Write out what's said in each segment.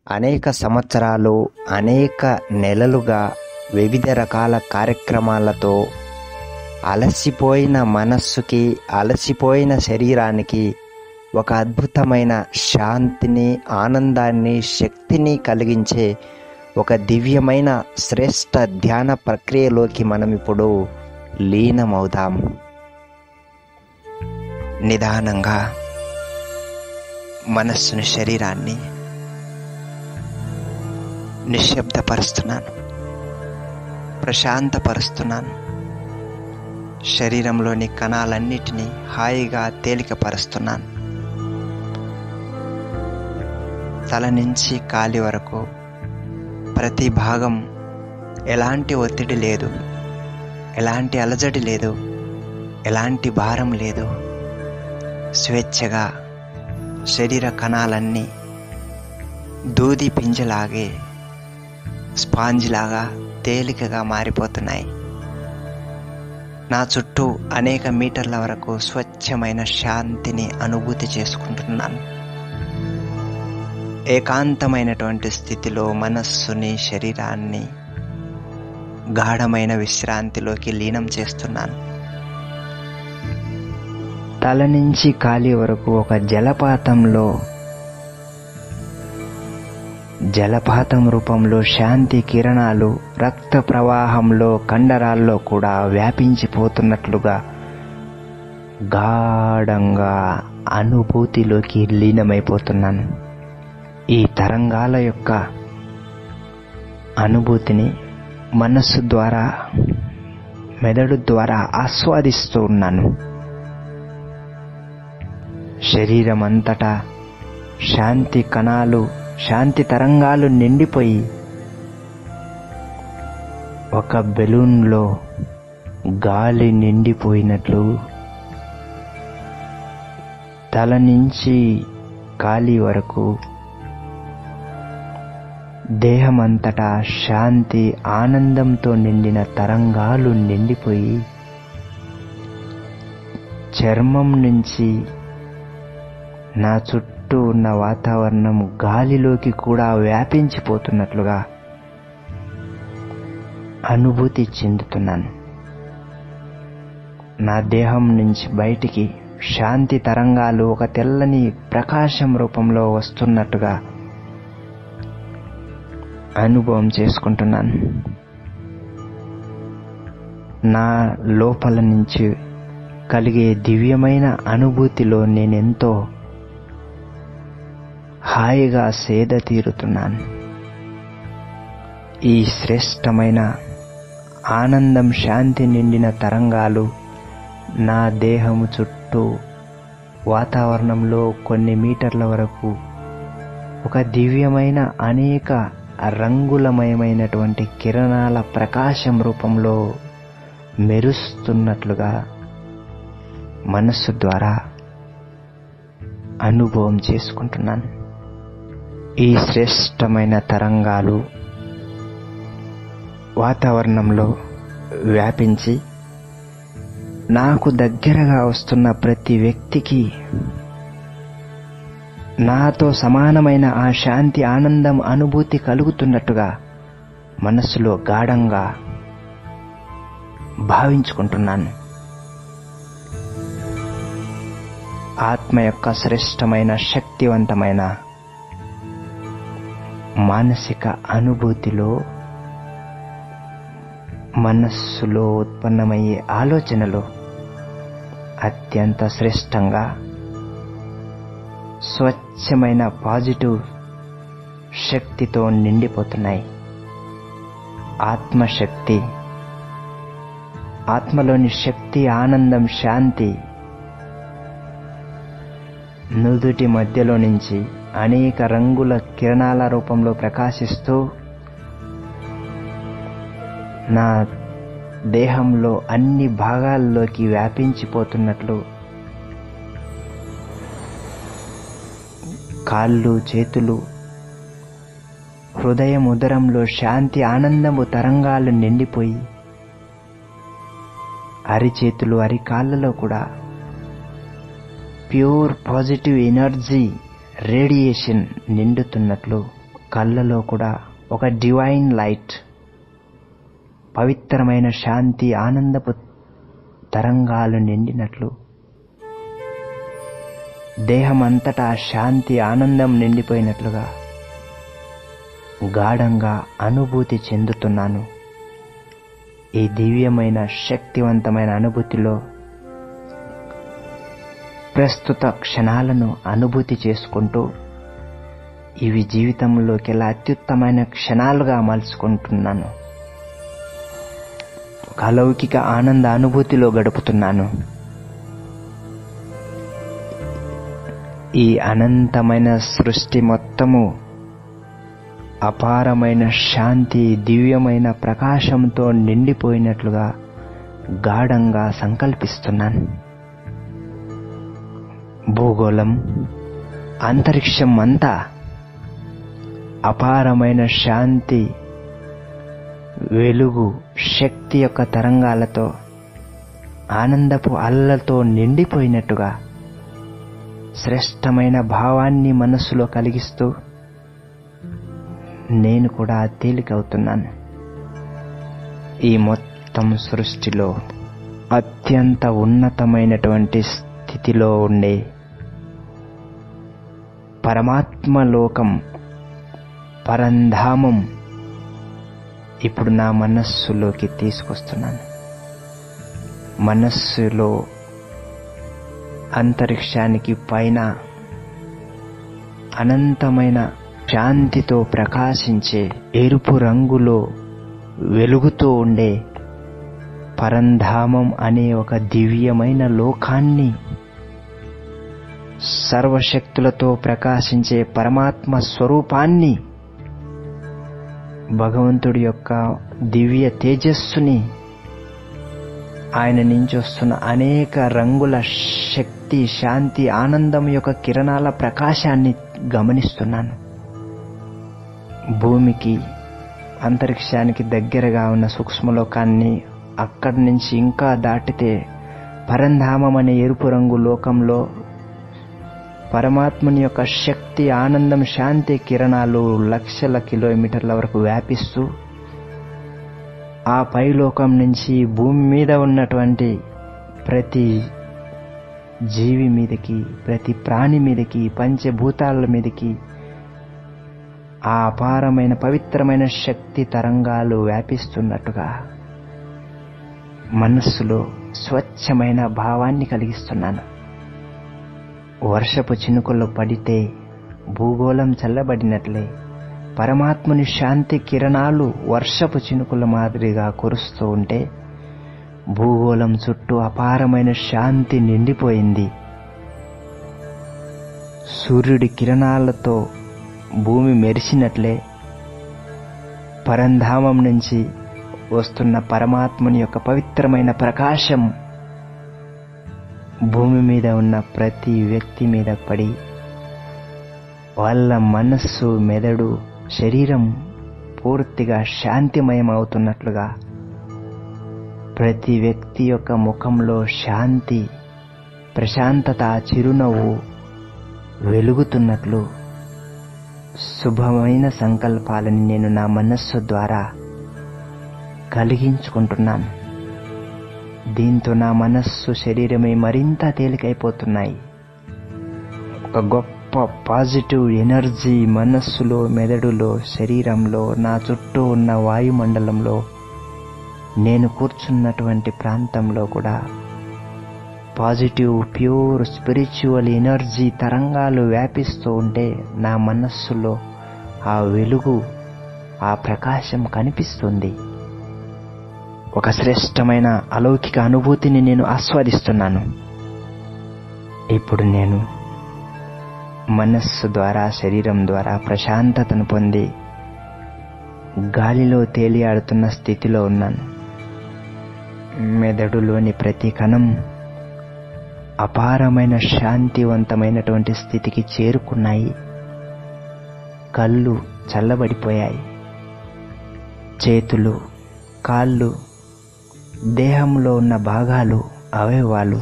అనేక సంవత్సరాలు, అనేక నెలలుగా వివిధ రకాల కార్యక్రమాలతో అలసిపోయిన మనస్సుకి, అలసిపోయిన శరీరానికి ఒక అద్భుతమైన శాంతిని, ఆనందాన్ని, శక్తిని కలిగించే ఒక దివ్యమైన శ్రేష్ఠ ధ్యాన ప్రక్రియలోకి మనం ఇప్పుడు లీనమవుదాం. నిదానంగా మనస్సుని, శరీరాన్ని నిశ్శబ్దపరుస్తున్నాను, ప్రశాంతపరుస్తున్నాను. శరీరంలోని కణాలన్నిటినీ హాయిగా తేలికపరుస్తున్నాను. తల నుంచి కాలి వరకు ప్రతి భాగం ఎలాంటి ఒత్తిడి లేదు, ఎలాంటి అలజడి లేదు, ఎలాంటి భారం లేదు. స్వేచ్ఛగా శరీర కణాలన్నీ దూది పింజలాగే స్పాంజిలాగా తేలికగా మారిపోతున్నాయి. నా చుట్టూ అనేక మీటర్ల వరకు స్వచ్ఛమైన శాంతిని అనుభూతి చేసుకుంటున్నాను. ఏకాంతమైనటువంటి స్థితిలో మనస్సుని, శరీరాన్ని గాఢమైన విశ్రాంతిలోకి లీనం చేస్తున్నాను. తల నుంచి కాలి వరకు ఒక జలపాతం రూపంలో శాంతి కిరణాలు రక్త ప్రవాహంలో, కండరాల్లో కూడా వ్యాపించిపోతున్నట్లుగా గాఢంగా అనుభూతిలోకి లీనమైపోతున్నాను. ఈ తరంగాల యొక్క అనుభూతిని మనస్సు ద్వారా, మెదడు ద్వారా ఆస్వాదిస్తూ ఉన్నాను. శరీరం అంతటా శాంతి కణాలు, శాంతి తరంగాలు నిండిపోయి ఒక బెలూన్లో గాలి నిండిపోయినట్లు తల నుంచి కాలి వరకు దేహమంతటా శాంతి, ఆనందంతో నిండిన తరంగాలు నిండిపోయి చర్మం నుంచి నా చుట్టూ ఉన్న వాతావరణం గాలిలోకి కూడా వ్యాపించిపోతున్నట్లుగా అనుభూతి చెందుతున్నాను. నా దేహం నుంచి బయటికి శాంతి తరంగాలు ఒక తెల్లని ప్రకాశం రూపంలో వస్తున్నట్టుగా అనుభవం చేసుకుంటున్నాను. నా లోపల నుంచి కలిగే దివ్యమైన అనుభూతిలో నేనెంతో హాయిగా సేద తీరుతున్నాను. ఈ శ్రేష్టమైన ఆనందం, శాంతి నిండిన తరంగాలు నా దేహము చుట్టూ వాతావరణంలో కొన్ని మీటర్ల వరకు ఒక దివ్యమైన అనేక రంగులమయమైనటువంటి కిరణాల ప్రకాశం రూపంలో మెరుస్తున్నట్లుగా మనస్సు ద్వారా అనుభవం చేసుకుంటున్నాను. ఈ శ్రేష్టమైన తరంగాలు వాతావరణంలో వ్యాపించి నాకు దగ్గరగా వస్తున్న ప్రతి వ్యక్తికి నాతో సమానమైన ఆ శాంతి, ఆనందం, అనుభూతి కలుగుతున్నట్టుగా మనస్సులో గాఢంగా భావించుకుంటున్నాను. ఆత్మ యొక్క శ్రేష్టమైన, శక్తివంతమైన మానసిక అనుభూతిలో మనస్సులో ఉత్పన్నమయ్యే ఆలోచనలు అత్యంత శ్రేష్టంగా, స్వచ్ఛమైన పాజిటివ్ శక్తితో నిండిపోతున్నాయి. ఆత్మశక్తి, ఆత్మలోని శక్తి, ఆనందం, శాంతి నుదుటి మధ్యలో నుంచి అనేక రంగుల కిరణాల రూపంలో ప్రకాశిస్తూ నా దేహంలో అన్ని భాగాల్లోకి వ్యాపించిపోతున్నట్లు కాళ్ళు, చేతులు, హృదయం, ఉదరంలో శాంతి, ఆనందము తరంగాలు నిండిపోయి అరిచేతులు, అరికాళ్ళలో కూడా ప్యూర్ పాజిటివ్ ఎనర్జీ రేడియేషన్ నిండుతున్నట్లు కళ్ళలో కూడా ఒక డివైన్ లైట్, పవిత్రమైన శాంతి ఆనందపు తరంగాలు నిండినట్లు, దేహమంతటా శాంతి ఆనందం నిండిపోయినట్లుగా గాఢంగా అనుభూతి చెందుతున్నాను. ఈ దివ్యమైన శక్తివంతమైన అనుభూతిలో ప్రస్తుత క్షణాలను అనుభూతి చేసుకుంటూ ఇవి జీవితంలోకి ఎలా అత్యుత్తమైన క్షణాలుగా మలుచుకుంటున్నాను. ఒక అలౌకిక ఆనంద అనుభూతిలో గడుపుతున్నాను. ఈ అనంతమైన సృష్టి మొత్తము అపారమైన శాంతి, దివ్యమైన ప్రకాశంతో నిండిపోయినట్లుగా గాఢంగా సంకల్పిస్తున్నాను. భూగోళం, అంతరిక్షం అంతా అపారమైన శాంతి, వెలుగు, శక్తి యొక్క తరంగాలతో, ఆనందపు అలలతో నిండిపోయినట్టుగా శ్రేష్టమైన భావాన్ని మనస్సులో కలిగిస్తూ నేను కూడా తేలికవుతున్నాను. ఈ మొత్తం సృష్టిలో అత్యంత ఉన్నతమైనటువంటి స్థితిలో ఉండే పరమాత్మలోకం, పరంధామం ఇప్పుడు నా మనస్సులోకి తీసుకొస్తున్నాను. మనస్సులో అంతరిక్షానికి పైన అనంతమైన శాంతితో ప్రకాశించే ఎరుపు రంగులో వెలుగుతూ ఉండే పరంధామం అనే ఒక దివ్యమైన లోకాన్ని, సర్వశక్తులతో ప్రకాశించే పరమాత్మ స్వరూపాన్ని, భగవంతుడి యొక్క దివ్య తేజస్సుని, ఆయన నుంచి వస్తున్న అనేక రంగుల శక్తి, శాంతి, ఆనందం యొక్క కిరణాల ప్రకాశాన్ని గమనిస్తున్నాను. భూమికి, అంతరిక్షానికి దగ్గరగా ఉన్న సూక్ష్మలోకాన్ని, అక్కడి నుంచి ఇంకా దాటితే పరంధామం అనే ఎరుపు రంగు లోకంలో పరమాత్మని యొక్క శక్తి, ఆనందం, శాంతి కిరణాలు లక్షల కిలోమీటర్ల వరకు వ్యాపిస్తూ ఆ పైలోకం నుంచి భూమి మీద ఉన్నటువంటి ప్రతి జీవి మీదకి, ప్రతి ప్రాణి మీదకి, పంచభూతాల మీదకి ఆ అపారమైన పవిత్రమైన శక్తి తరంగాలు వ్యాపిస్తున్నట్టుగా మనస్సులో స్వచ్ఛమైన భావాన్ని కలిగిస్తున్నాను. వర్షపు చినుకులు పడితే భూగోళం చల్లబడినట్లే పరమాత్ముని శాంతి కిరణాలు వర్షపు చినుకుల మాదిరిగా కురుస్తూ ఉంటే భూగోళం చుట్టూ అపారమైన శాంతి నిండిపోయింది. సూర్యుడి కిరణాలతో భూమి మెరిసినట్లే పరంధామం నుంచి వస్తున్న పరమాత్ముని యొక్క పవిత్రమైన ప్రకాశం భూమి మీద ఉన్న ప్రతి వ్యక్తి మీద పడి వాళ్ళ మనస్సు, మెదడు, శరీరం పూర్తిగా శాంతిమయం అవుతున్నట్లుగా, ప్రతి వ్యక్తి యొక్క ముఖంలో శాంతి, ప్రశాంతత, చిరునవ్వు వెలుగుతున్నట్లు శుభమైన సంకల్పాలని నేను నా మనస్సు ద్వారా కలిగించుకుంటున్నాను. దీంతో నా మనస్సు, శరీరమే మరింత తేలికైపోతున్నాయి. ఒక గొప్ప పాజిటివ్ ఎనర్జీ మనస్సులో, మెదడులో, శరీరంలో, నా చుట్టూ ఉన్న వాయుమండలంలో, నేను కూర్చున్నటువంటి ప్రాంతంలో కూడా పాజిటివ్, ప్యూర్, స్పిరిచువల్ ఎనర్జీ తరంగాలు వ్యాపిస్తూ ఉంటే నా మనస్సులో ఆ వెలుగు, ఆ ప్రకాశం కనిపిస్తుంది. ఒక శ్రేష్టమైన అలౌకిక అనుభూతిని నేను ఆస్వాదిస్తున్నాను. ఇప్పుడు నేను మనస్సు ద్వారా, శరీరం ద్వారా ప్రశాంతతను పొంది గాలిలో తేలియాడుతున్న స్థితిలో ఉన్నాను. మెదడులోని ప్రతి కణం అపారమైన శాంతివంతమైనటువంటి స్థితికి చేరుకున్నాయి. కళ్ళు చల్లబడిపోయాయి. చేతులు, కాళ్ళు, దేహంలో ఉన్న భాగాలు, అవయవాలు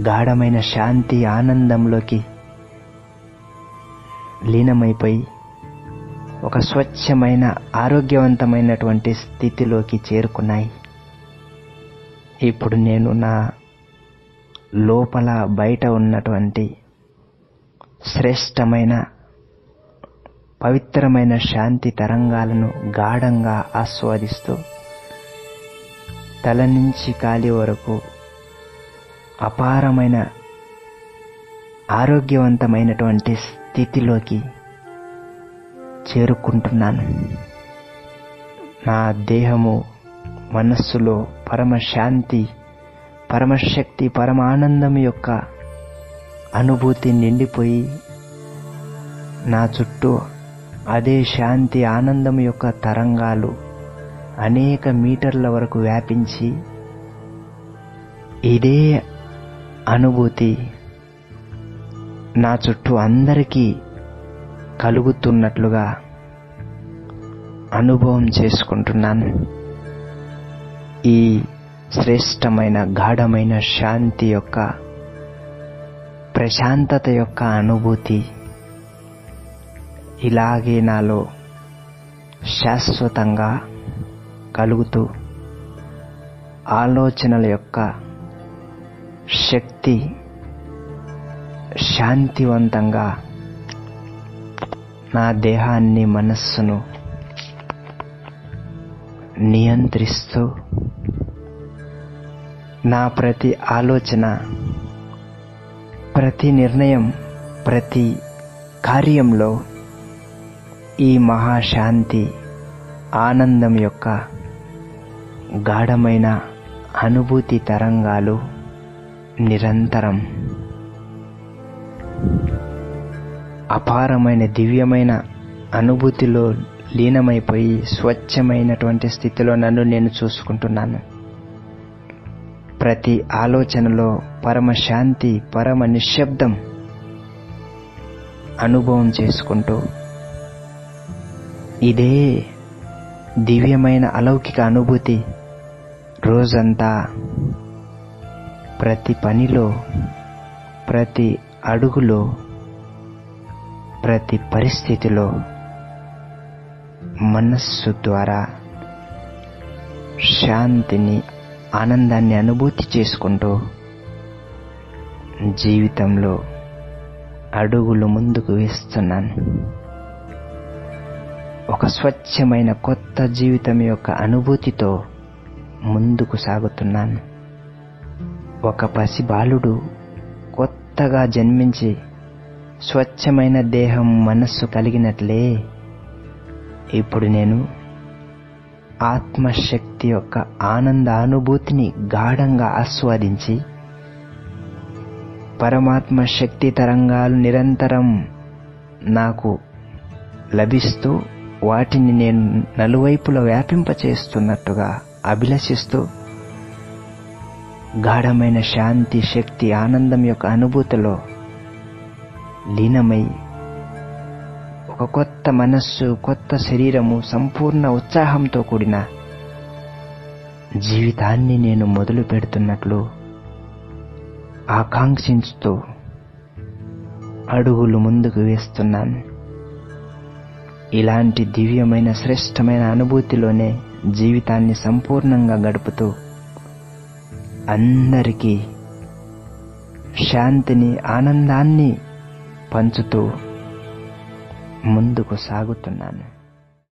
గాఢమైన శాంతి ఆనందంలోకి లీనమైపోయి ఒక స్వచ్ఛమైన ఆరోగ్యవంతమైనటువంటి స్థితిలోకి చేరుకున్నాయి. ఇప్పుడు నేను నా లోపల బయట ఉన్నటువంటి శ్రేష్టమైన పవిత్రమైన శాంతి తరంగాలను గాఢంగా ఆస్వాదిస్తూ తల నుంచి కాలి వరకు అపారమైన ఆరోగ్యవంతమైనటువంటి స్థితిలోకి చేరుకుంటున్నాను. నా దేహము మనస్సులో పరమశాంతి, పరమశక్తి, పరమానందం యొక్క అనుభూతి నిండిపోయి నా చుట్టూ అదే శాంతి ఆనందం యొక్క తరంగాలు అనేక మీటర్ల వరకు వ్యాపించి ఇదే అనుభూతి నా చుట్టూ అందరికీ కలుగుతున్నట్లుగా అనుభవం చేసుకుంటున్నాను. ఈ శ్రేష్టమైన గాఢమైన శాంతి యొక్క ప్రశాంతత యొక్క అనుభూతి ఇలాగే నాలో శాశ్వతంగా కలుగుతూ ఆలోచనల యొక్క శక్తి శాంతివంతంగా నా దేహాన్ని, మనస్సును నియంత్రిస్తూ నా ప్రతి ఆలోచన, ప్రతి నిర్ణయం, ప్రతి కార్యంలో ఈ మహాశాంతి ఆనందం యొక్క గాఢమైన అనుభూతి తరంగాలు నిరంతరం అపారమైన దివ్యమైన అనుభూతిలో లీనమైపోయి స్వచ్ఛమైనటువంటి స్థితిలో నన్ను నేను చూసుకుంటున్నాను. ప్రతి ఆలోచనలో పరమశాంతి, పరమ నిశ్శబ్దం అనుభవం చేసుకుంటూ ఇదే దివ్యమైన అలౌకిక అనుభూతి రోజంతా ప్రతి పనిలో, ప్రతి అడుగులో, ప్రతి పరిస్థితిలో మనస్సు ద్వారా శాంతిని, ఆనందాన్ని అనుభూతి చేసుకుంటూ జీవితంలో అడుగులు ముందుకు వేస్తున్నాను. ఒక స్వచ్ఛమైన కొత్త జీవితం యొక్క అనుభూతితో ముందుకు సాగుతున్నాను. ఒక పసిబాలుడు కొత్తగా జన్మించి స్వచ్ఛమైన దేహం, మనస్సు కలిగినట్లే ఇప్పుడు నేను ఆత్మశక్తి యొక్క ఆనంద అనుభూతిని గాఢంగా ఆస్వాదించి పరమాత్మ శక్తి తరంగాలు నిరంతరం నాకు లభిస్తూ వాటిని నేను నలువైపులా వ్యాపింపచేస్తున్నట్టుగా అభిలషిస్తూ గాఢమైన శాంతి, శక్తి, ఆనందం యొక్క అనుభూతిలో లీనమై ఒక కొత్త మనస్సు, కొత్త శరీరము, సంపూర్ణ ఉత్సాహంతో కూడిన జీవితాన్ని నేను మొదలు పెడుతున్నట్లు ఆకాంక్షించుతూ అడుగులు ముందుకు వేస్తున్నాను. ఇలాంటి దివ్యమైన శ్రేష్టమైన అనుభూతిలోనే జీవితాన్ని సంపూర్ణంగా గడుపుతూ అందరికీ శాంతిని, ఆనందాన్ని పంచుతూ ముందుకు సాగుతున్నాను.